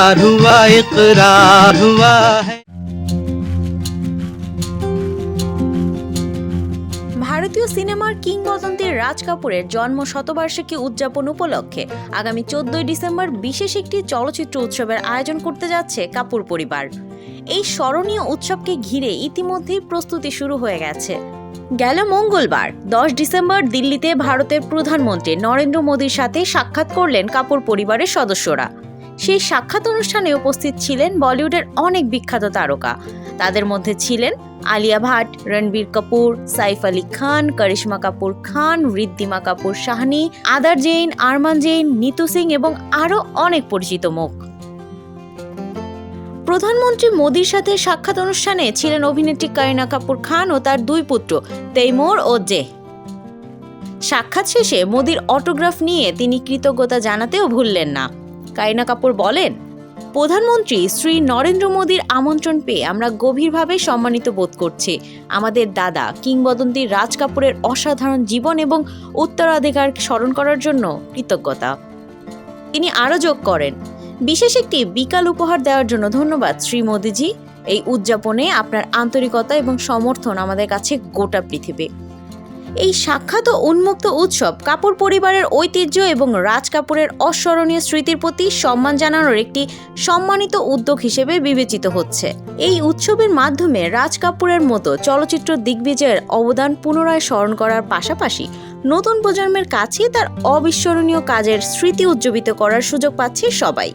प्यार हुआ इकरार हुआ है। ভারতীয় সিনেমার কিংবদন্তি রাজ কাপুরের জন্ম শতবার্ষিকী উদযাপন উপলক্ষে আগামী 14 ডিসেম্বর বিশেষ একটি চলচ্চিত্র উৎসবের আয়োজন করতে যাচ্ছে কাপুর পরিবার। এই স্মরণীয় উৎসবকে ঘিরে ইতিমধ্যেই প্রস্তুতি শুরু হয়ে গেছে। গেল মঙ্গলবার 10 ডিসেম্বর দিল্লিতে ভারতের প্রধানমন্ত্রী নরেন্দ্র মোদীর সাথে সাক্ষাৎ করলেন কাপুর পরিবারের সদস্যরা। সেই সাক্ষাৎ অনুষ্ঠানে উপস্থিত ছিলেন বলিউডের অনেক বিখ্যাত তারকা। তাদের মধ্যে ছিলেন আলিয়া ভাট, রণবীর কাপুর, সাইফ আলী খান, করিশ্মা কাপুর খান, ঋদ্ধিমা কাপুর সাহনি, আদার জৈন, আরমান জৈন, নিতু সিং এবং আরও অনেক পরিচিত মুখ। প্রধানমন্ত্রী মোদীর সাথে সাক্ষাৎ অনুষ্ঠানে ছিলেন অভিনেত্রী করিনা কাপুর খান ও তার দুই পুত্র তৈমুর ও জে। সাক্ষাৎ শেষে মোদীর অটোগ্রাফ নিয়ে তিনি কৃতজ্ঞতা জানাতেও ভুললেন না। করিনা কাপুর বলেন, প্রধানমন্ত্রী শ্রী নরেন্দ্র মোদীর আমন্ত্রণ পেয়ে আমরা গভীরভাবে সম্মানিত বোধ করছি। আমাদের দাদা কিংবদন্তি রাজ কাপুরের অসাধারণ জীবন এবং উত্তরাধিকার স্মরণ করার জন্য কৃতজ্ঞতা। তিনি আরও যোগ করেন, বিশেষ একটি বিকাল উপহার দেওয়ার জন্য ধন্যবাদ শ্রী মোদীজি। এই উদযাপনে আপনার আন্তরিকতা এবং সমর্থন আমাদের কাছে গোটা পৃথিবী। এই সাক্ষাৎ ও উন্মুক্ত উৎসব কাপুর পরিবারের ঐতিহ্য এবং রাজ কাপুরের অস্মরণীয় স্মৃতির প্রতি সম্মান জানানোর একটি সম্মানিত উদ্যোগ হিসেবে বিবেচিত হচ্ছে। এই উৎসবের মাধ্যমে রাজ কাপুরের মতো চলচ্চিত্র দিগ্বিজয়ের অবদান পুনরায় স্মরণ করার পাশাপাশি নতুন প্রজন্মের কাছে তার অবিস্মরণীয় কাজের স্মৃতি উজ্জীবিত করার সুযোগ পাচ্ছে সবাই।